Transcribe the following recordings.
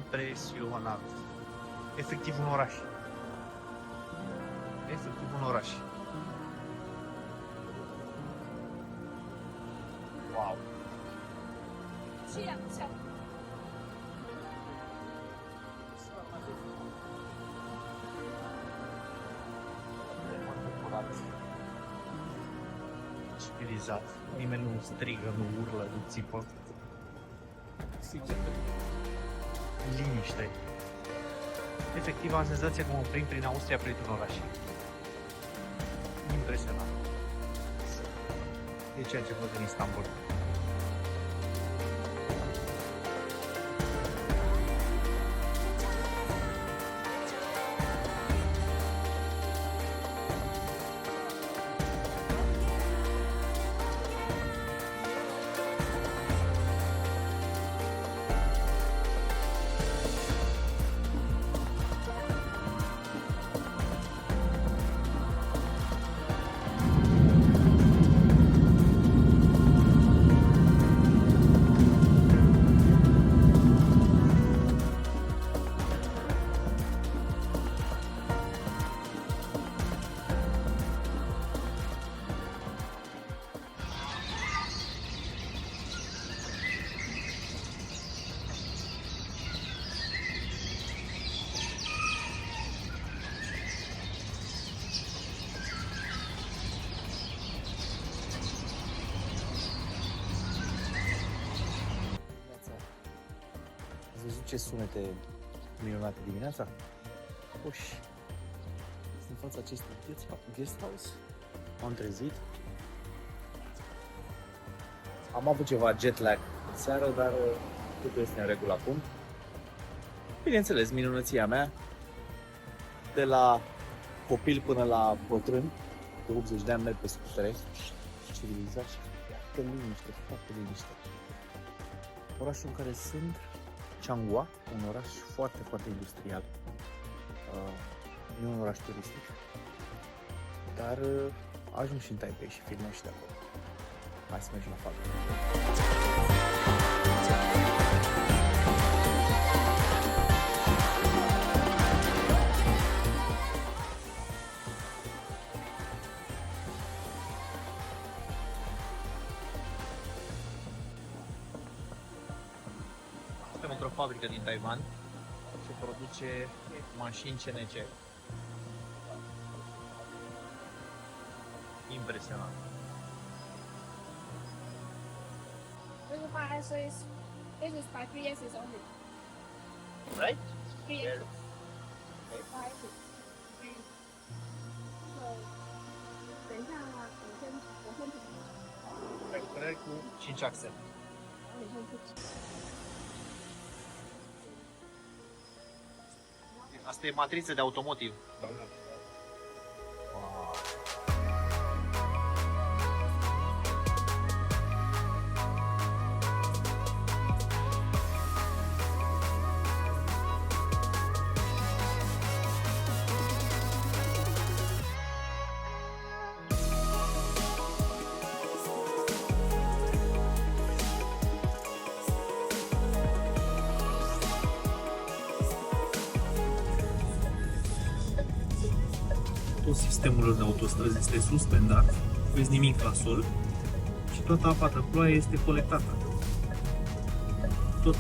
Impresionant. Efectiv un oraș. Efectiv un oraș. Wow. Civilizat. Nimeni nu strigă, nu urlă, nu țipă. Liniște. Efectiv am senzația că mă prind prin Austria, printr-un oraș. Impresionant. E ceea ce văd în Istanbul. Ați văzut ce sunete minunate dimineața? Uși! Sunt în fața acestui guest house. M-am trezit. Am avut ceva jet lag în seară, dar totul este în regulă acum. Bineînțeles, minunăția mea, de la copil până la bătrân, de 80 de ani merg pe scutere, civilizat și foarte liniște. Orașul în care sunt, Changhua, un oraș foarte, foarte industrial. Nu un oraș turistic, dar ajung și în Taipei și filmăm și de acolo. Hai să mergem la fabrică. Suntem într-o fabrică din Taiwan ce produce mașini CNC. Impresionant. This is by 3 years is only. Right? 3 years. 5 to 3. So, 等一下，我先 Recuperări cu 5 axe. Asta e matriță de automotiv. Wow. Tot sistemul de autostrăzi este suspendat, vezi nimic la sol și toată apa de ploaie este colectată. Tot.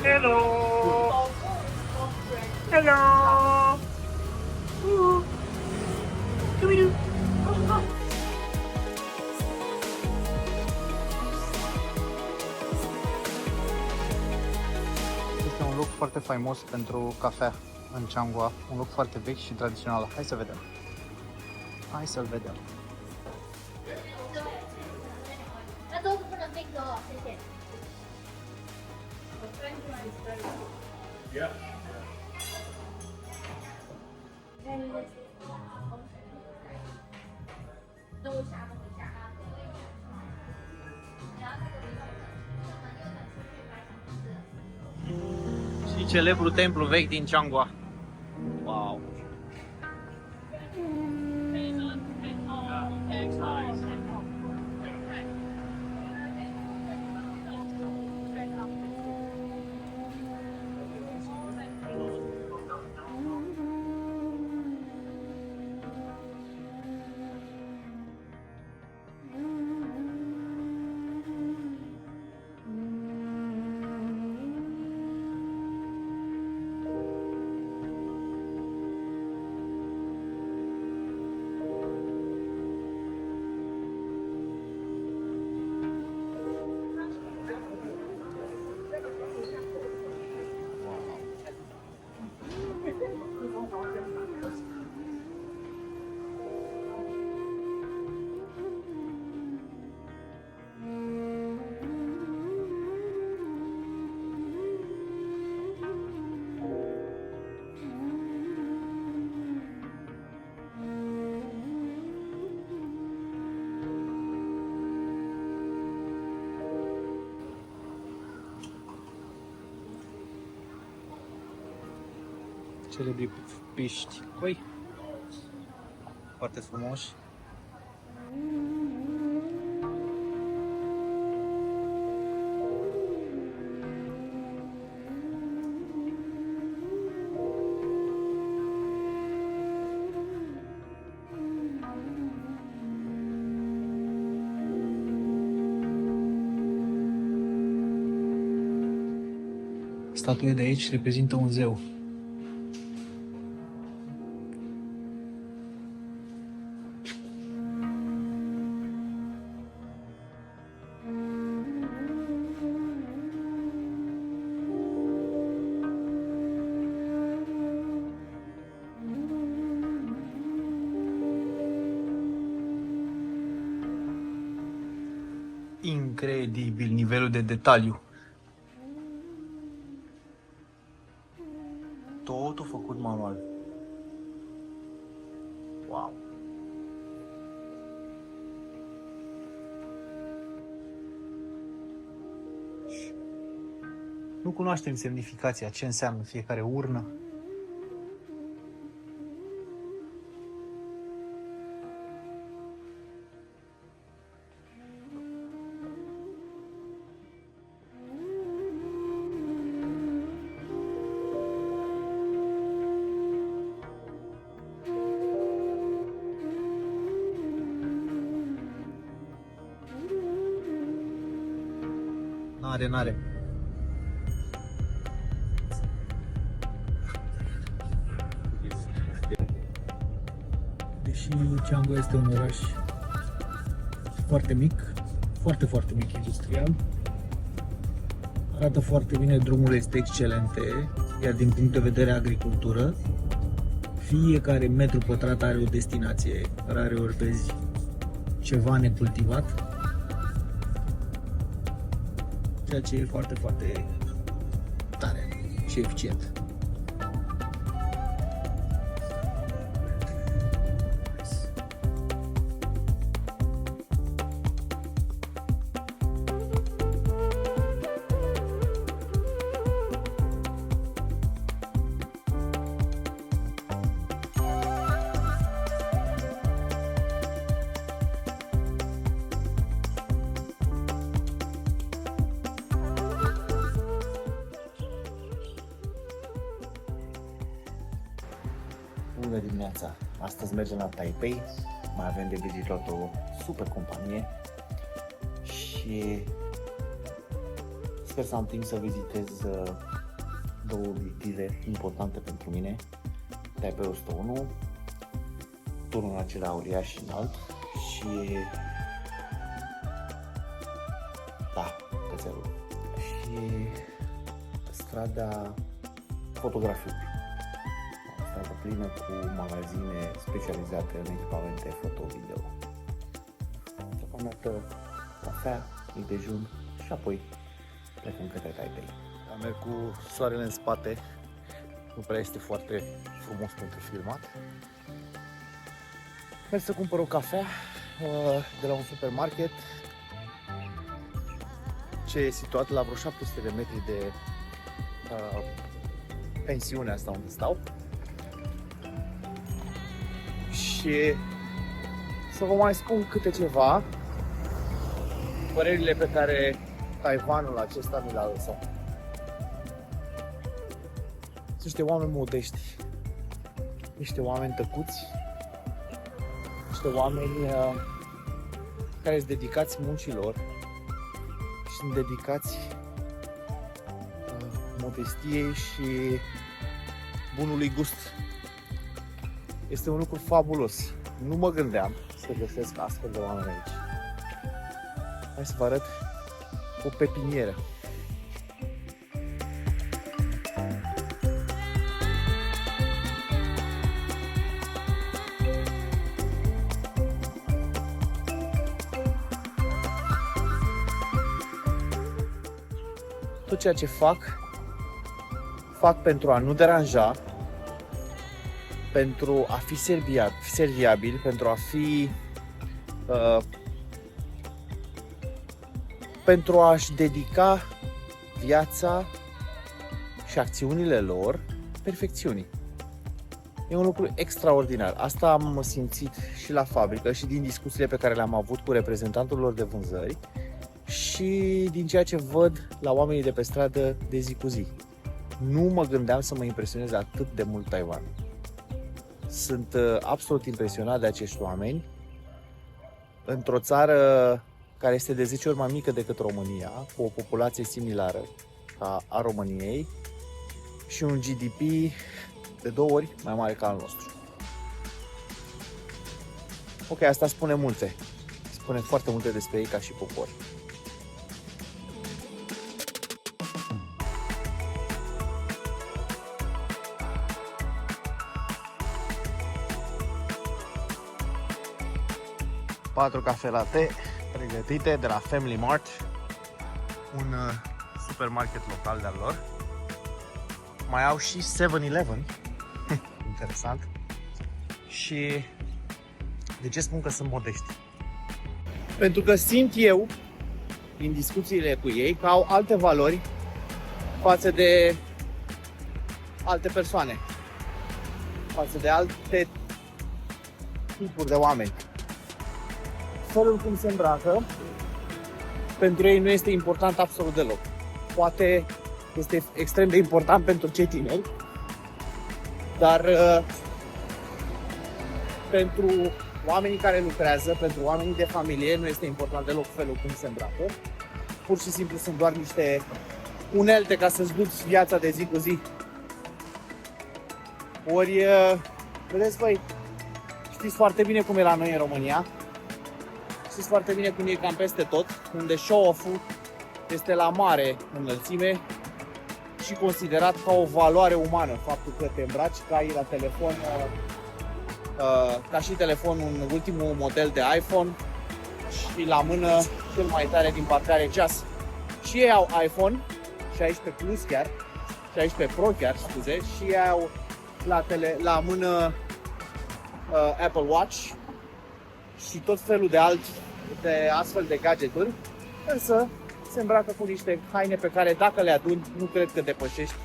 Hello! Hello! Scooby-Doo! Este un loc foarte faimos pentru cafea în Changhua, un loc foarte vechi și tradițional. Hai să vedem. Hai să-l vedem. 那桌子不能并桌哦，谢谢。 Yeah. Și celebrul templu vechi din Changhua. Wow! Celebri piști coi, foarte frumoși. Statuia de aici reprezintă un zeu. Incredibil nivelul de detaliu. Totul făcut manual. Wow. Nu cunoaștem semnificația, ce înseamnă fiecare urnă. N-are. Deși Changhua este un oraș foarte mic, foarte mic industrial, arată foarte bine, drumurile este excelente, iar din punct de vedere agricultură, fiecare metru pătrat are o destinație, rareori vezi ceva necultivat, ceea ce e foarte tare și eficient. Bună dimineața! Astăzi mergem la Taipei, mai avem de vizitat o super companie și sper să am timp să vizitez două obiective importante pentru mine. Taipei 101, turnul acela uriaș și înalt și cățelul și strada fotografiului. Stradă plină cu magazine specializate în echipamente foto-video. Deocamdată cafea, mic dejun și apoi plecăm către Taipei. Merg cu soarele în spate nu prea este foarte frumos pentru filmat. Merg să cumpăr o cafea de la un supermarket ce e situat la vreo 700 de metri de pensiunea asta unde stau. Și să vă mai spun câte ceva părerile pe care Taiwanul acesta mi l-a lăsat. Sunt niște oameni modești, niște oameni tăcuți, niște oameni care sunt dedicați muncilor și sunt dedicați modestiei și bunului gust. Este un lucru fabulos. Nu mă gândeam să găsesc astfel de oameni aici. Hai să vă arăt o pepinieră. Tot ceea ce fac pentru a nu deranja, pentru a fi serviabil, pentru a fi pentru a-și dedica viața și acțiunile lor perfecțiunii. E un lucru extraordinar. Asta am simțit și la fabrică și din discuțiile pe care le-am avut cu reprezentantul lor de vânzări și din ceea ce văd la oamenii de pe stradă de zi cu zi. Nu mă gândeam să mă impresionez atât de mult Taiwan. Sunt absolut impresionat de acești oameni într-o țară care este de 10 ori mai mică decât România, cu o populație similară ca a României și un GDP de 2 ori mai mare ca al nostru. Ok, asta spune multe. Spune foarte multe despre ei ca și popor. Patru cafe latte pregătite de la Family Mart, un supermarket local de-al lor. Mai au și 7-Eleven, interesant. Și de ce spun că sunt modești? Pentru că simt eu, din discuțiile cu ei, că au alte valori față de alte persoane, față de alte tipuri de oameni. Felul cum se îmbracă, pentru ei nu este important absolut deloc. Poate este extrem de important pentru cei tineri, dar pentru oamenii care lucrează, pentru oamenii de familie, nu este important deloc felul cum se îmbracă. Pur și simplu sunt doar niște unelte ca să-ți duci viața de zi cu zi. Ori, vedeți voi, știți foarte bine cum e la noi în România. Știți foarte bine cum e cam peste tot, unde show-off-ul este la mare înălțime și considerat ca o valoare umană. Faptul că te îmbraci, că ai la telefon, ca și telefonul în ultimul model de iPhone și la mână cel mai tare din partea are ceas. Și ei au iPhone 16 Plus chiar, 16 Pro chiar, scuze, și ei au la mână Apple Watch și tot felul de astfel de gadgeturi, însă se îmbracă cu niște haine pe care dacă le aduni, nu cred că depășești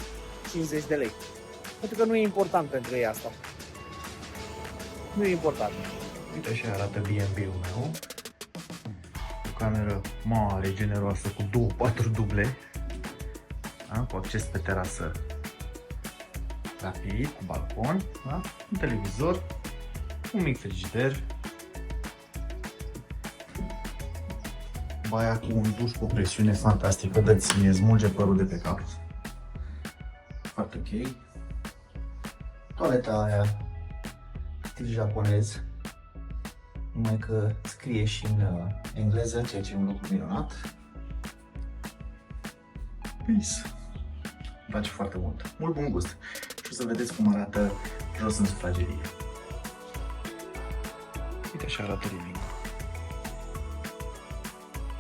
50 de lei. Pentru că nu e important pentru ei asta. Nu e important. Uite așa arată B&B-ul meu. O cameră mare, generoasă, cu 4 duble, da? Cu acces pe terasă rapid, cu balcon, da? Un televizor, un mic frigider, baia cu un duș cu presiune fantastică, dă-ți mie, smulge părul de pe cap. Foarte ok. Toaleta aia, stil japonez, numai că scrie și în engleză, ceea ce e un lucru minunat. Peace. Îmi place foarte mult. Mult bun gust. Și o să vedeți cum arată jos în sufragerie. Uite așa arată living.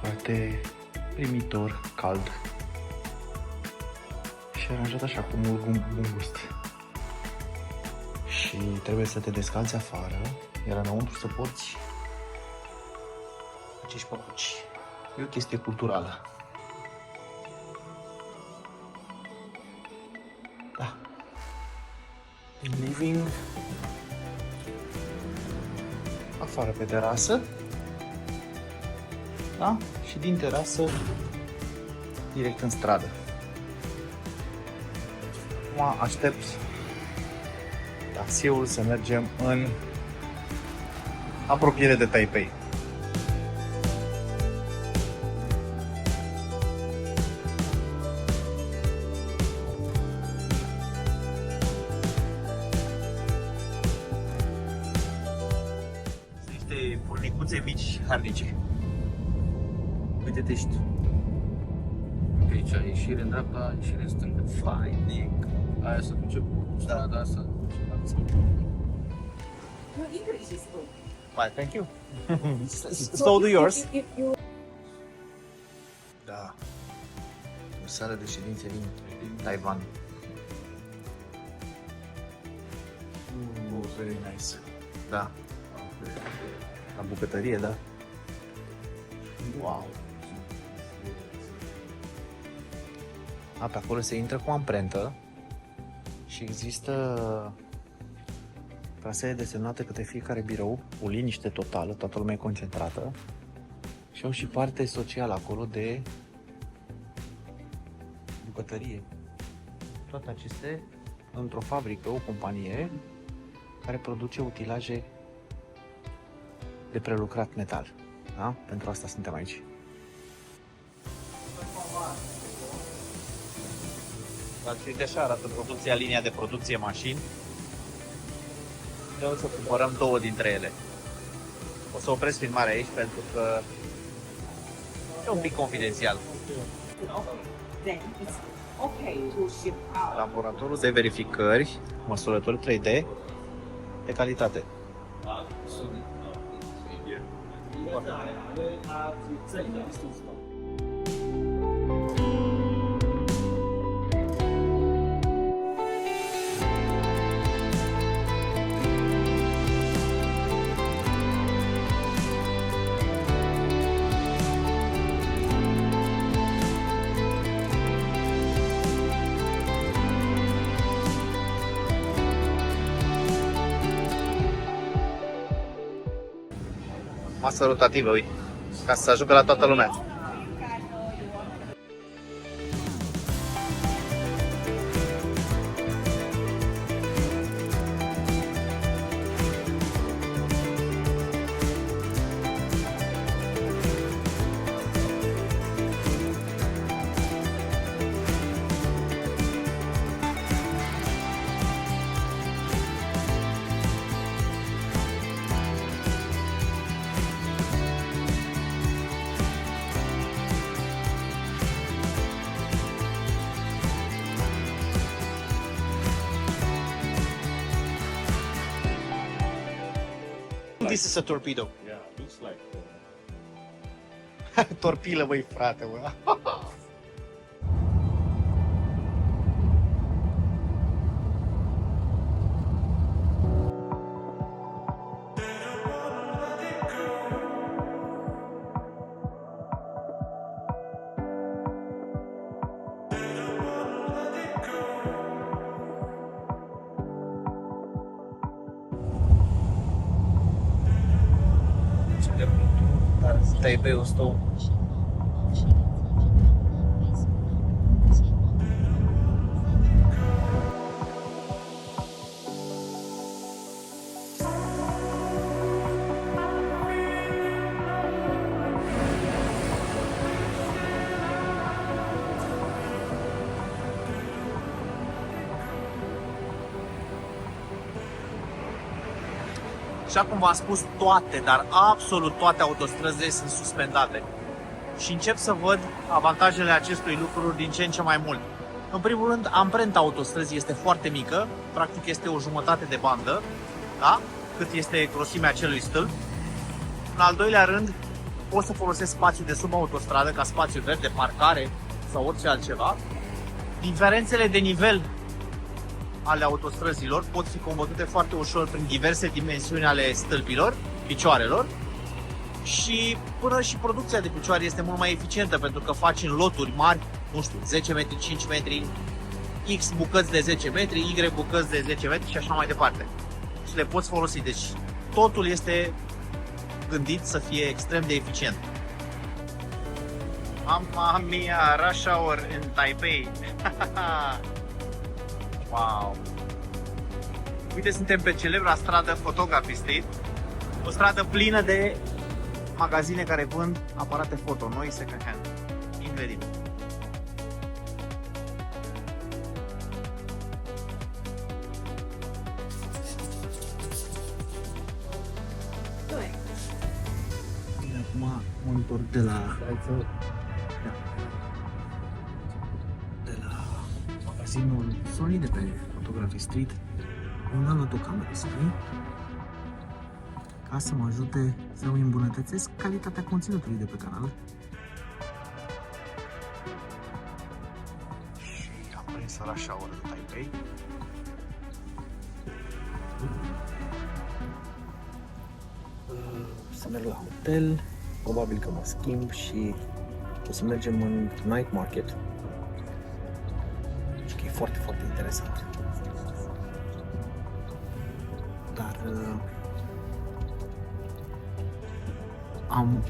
Foarte primitor, cald și aranjat așa cu mult bun gust. și trebuie să te descalți afară, iar înăuntru să poți acești papuci. E o chestie culturală. Da. Living afară pe terasă. Da? Și din terasă direct în stradă. Acum aștept taxiul să mergem în apropiere de Taipei. Sunt niște furnicuțe mici harnice. Uite-te și tu. Pe aici, ieșire în dreapta, ieșire în stânga. Fainic. Aia se duce cu strada asta. Bye, thank you. So do yours. Da. O sală de ședințe din Taiwan. Very nice. Da. La bucătărie, da. Wow. Pe acolo se intră cu amprentă și există trasee desemnate către fiecare birou, o liniște totală, toată lumea e concentrată și au și parte socială acolo de bucătărie. Toate acestea într-o fabrică, o companie care produce utilaje de prelucrat metal. Da? Pentru asta suntem aici. Uite așa arată producția, linia de producție mașini. Eu o să cumpărăm două dintre ele. O să opresc filmarea aici pentru că e un pic confidențial. Laboratorul de verificări, măsurători 3D de calitate. Masă rotativă, uite, ca să ajungă la toată lumea. This is a torpedo. Yeah, looks like Torpilă, băi, frate, bă. Taipei 101. Așa cum v-am spus, toate, dar absolut toate autostrăzile sunt suspendate. Și încep să văd avantajele acestui lucru din ce în ce mai mult. În primul rând, amprenta autostrăzii este foarte mică, practic este o jumătate de bandă, da? Cât este grosimea acelui stâlp. În al doilea rând, pot să folosesc spațiul de sub autostradă ca spațiu verde, de parcare sau orice altceva. Diferențele de nivel ale autostrăzilor pot fi combătute foarte ușor prin diverse dimensiuni ale stâlpilor, picioarelor, și până și producția de picioare este mult mai eficientă pentru că faci în loturi mari, nu știu, 10 metri, 5 metri, X bucăți de 10 metri, Y bucăți de 10 metri și așa mai departe. Și le poți folosi, deci totul este gândit să fie extrem de eficient. Mamma mia, rush hour în Taipei. Wow! Uite, suntem pe celebra stradă Photography Street, o stradă plină de magazine care vând aparate foto noi second hand. Incredibil! Acum monitor de la magazinul Sony de pe Photography Street. Am luat o cameră Sony ca să mă ajute să îmi îmbunătățesc calitatea conținutului de pe canal. Și am prins rush hour de Taipei. Să merg la hotel, probabil că mă schimb și o să mergem în night market. Și că e foarte, foarte interesant. Dar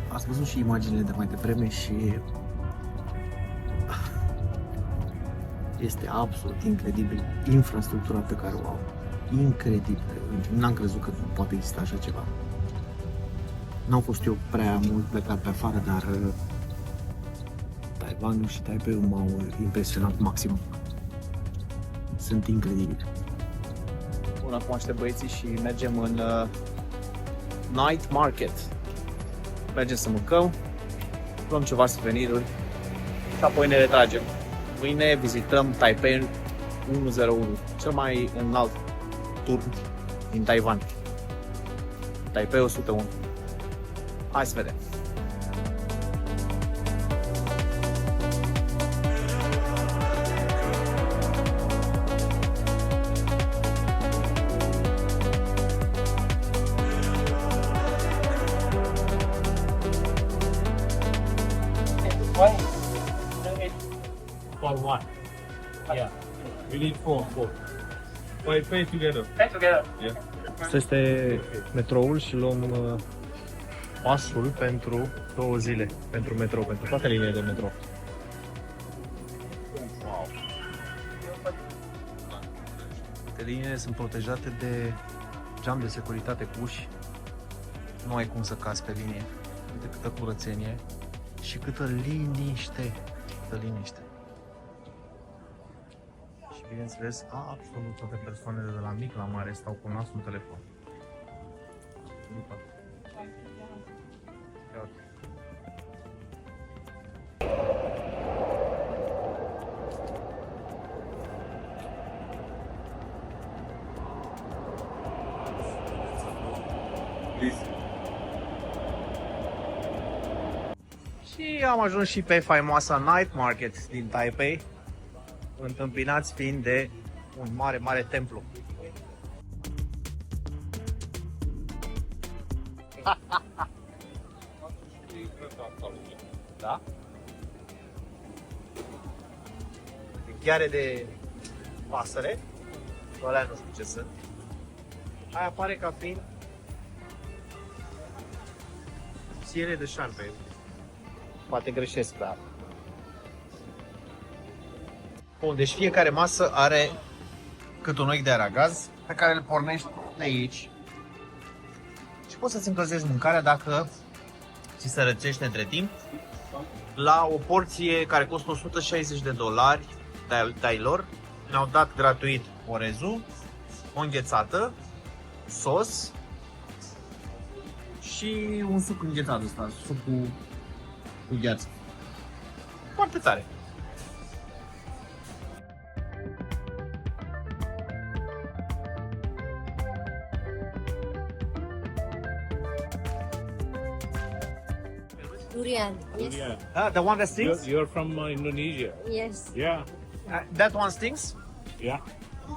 ați văzut și imaginile de mai devreme și este absolut incredibil infrastructura pe care o au. Incredibil. N-am crezut că poate exista așa ceva. N-am fost eu prea mult plecat pe afară, dar Taiwanul și Taipei m-au impresionat maxim. Sunt incredibili. Bun, acum aștept băieții și mergem în night market. Mergem să mâncăm, luăm ceva suveniruri și apoi ne retragem. Mâine vizităm Taipei 101, cel mai înalt turn din Taiwan. Taipei 101. Hai să vedem. For one. Yeah. We need four. Pay together. Yeah. Asta este metroul și luăm pasul pentru 2 zile pentru metrou, pentru toate liniile de metrou. Liniile sunt protejate de geam de securitate cu uși. Nu ai cum să cazi pe linie. Uite câtă curățenie și câtă liniște. Câtă liniște. Și bineînțeles, absolut toate persoanele de la mic la mare stau cu nasul în telefon. Și am ajuns și pe faimoasa Night Market din Taipei, întâmpinați fiind de un mare, mare templu. Da? Gheare de pasăre, alea nu știu ce sunt. Aia apare ca fiind piele de șarpe. Poate greșesc, dar... Bun, deci fiecare masă are cât un ochi de aragaz pe care îl pornești de aici și poți să-ți încălzești mâncarea dacă ți se răcește între timp la o porție care costă $160 tailor. Ne-au dat gratuit orezul, o înghețată, sos și un suc înghețat ăsta, suc cu gheață. Foarte tare! Durian. Yes. The one that stings? You're from Indonesia. Yes. Yeah, That one stings? yeah.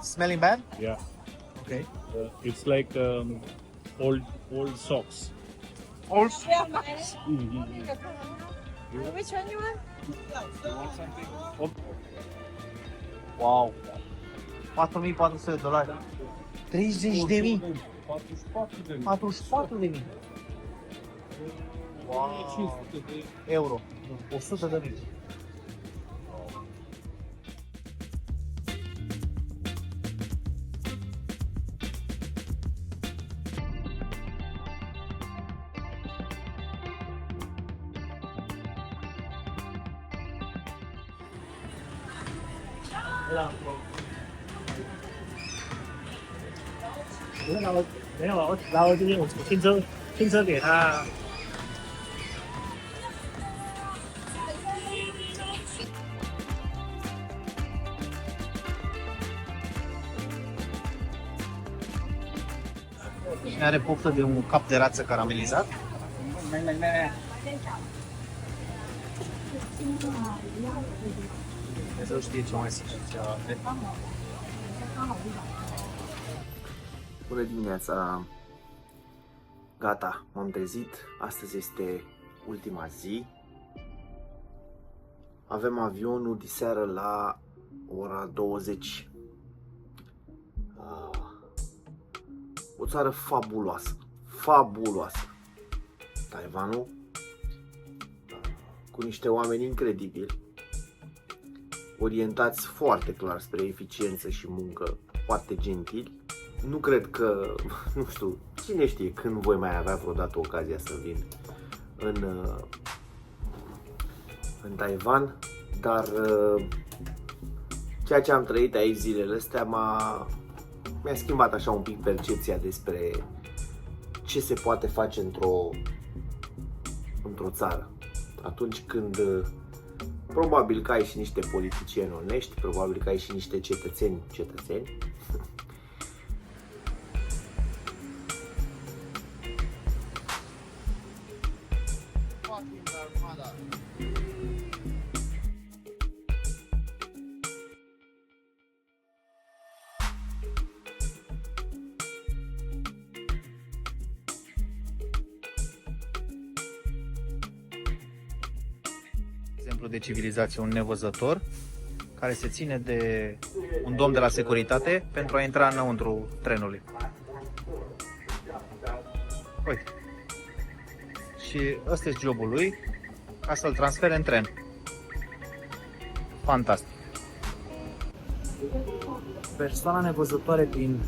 Smelling bad? Yeah, Okay. it's like old socks. Which one you want? Wow. $4.400. 30.000. 44.000. Wow. Euro. 100.000.没有，我然后这边我拼车给他。Cine are poftă de un cap de rață caramelizat? Dumnezeu știe ce mai sunt. Bună dimineața! Gata, m-am trezit. Astăzi este ultima zi. Avem avionul diseară la ora 20. O țară fabuloasă. Fabuloasă. Taiwanul. Cu niște oameni incredibili. Orientați foarte clar spre eficiență și muncă. Foarte gentili. Nu cred că, nu știu, cine știe când voi mai avea vreodată ocazia să vin în Taiwan, dar ceea ce am trăit aici zilele astea mi-a schimbat așa un pic percepția despre ce se poate face într-o țară. Atunci când probabil că ai și niște politicieni onești, probabil că ai și niște cetățeni, Exemplu de civilizație, un nevăzător care se ține de un domn de la securitate pentru a intra înăuntru trenului. Uite. Și ăsta e jobul lui, ca să-l transfere în tren. Fantastic. Persoana nevăzătoare din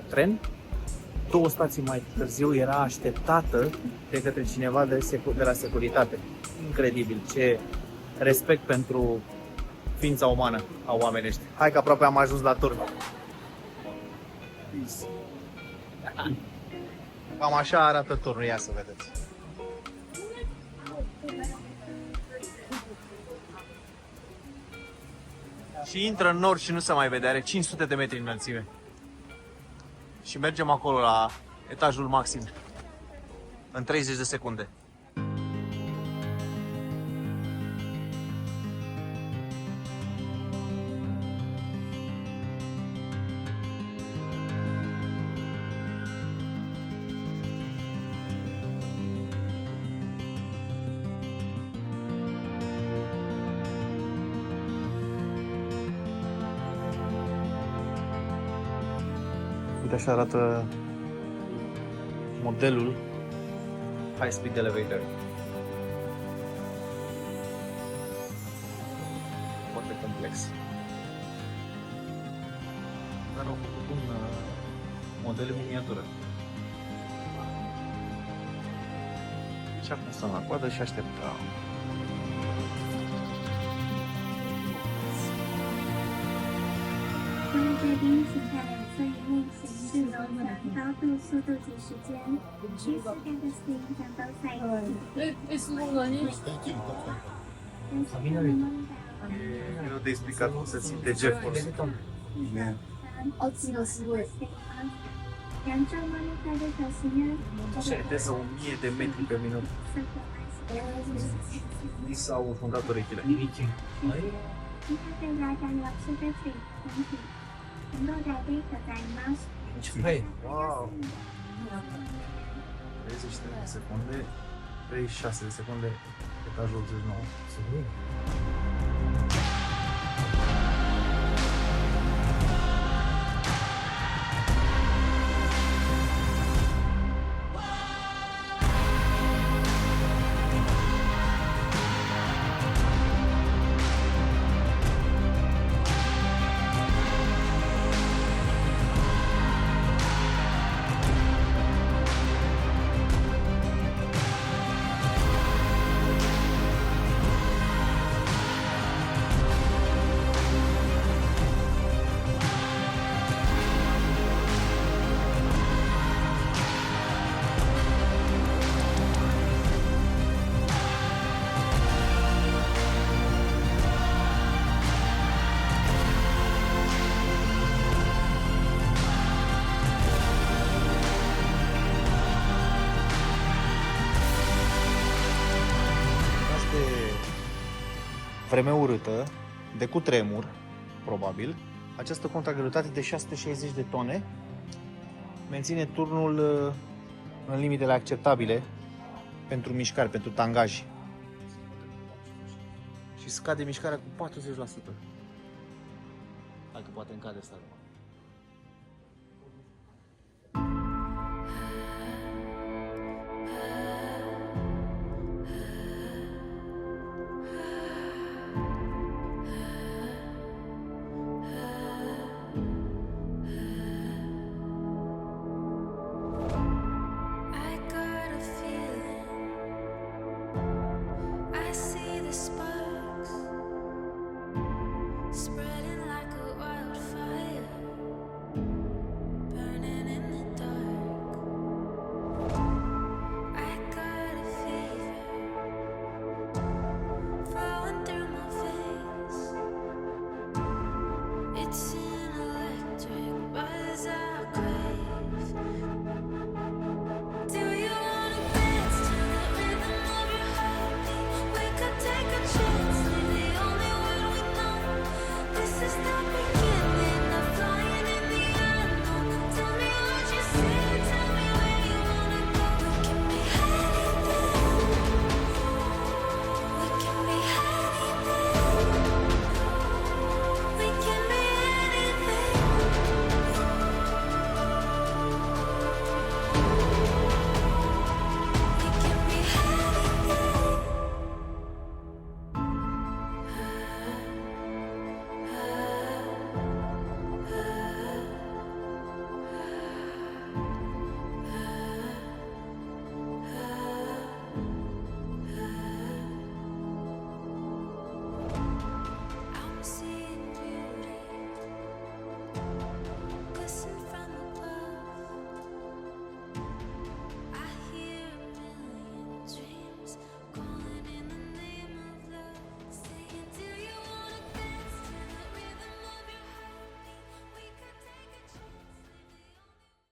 tren, 2 stații mai târziu, era așteptată de către cineva de la securitate. Incredibil, ce respect pentru ființa umană a oamenești. Hai că aproape am ajuns la turn. Cam așa arată turnul, ia să vedeți. Și intră în nord și nu se mai vede, are 500 de metri înălțime. Și mergem acolo la etajul maxim, în 30 de secunde. Uite, așa arată modelul High Speed Elevator. Foarte complex. Dar au făcut un model în miniatură. Și acum stăm la coadă și așteptăm. E greu de explicat cum se simte GeForce. Ședează 1000 de metri pe minut. Ni s-au fundat urechile. Wow! 33 de secunde, 36 de secunde, etajul 89. Vreme urâtă, de cutremur, probabil. Această contragreutate de 660 de tone menține turnul în limitele acceptabile pentru mișcare, pentru tangaj. Și scade mișcarea cu 40%. Hai că poate încade asta.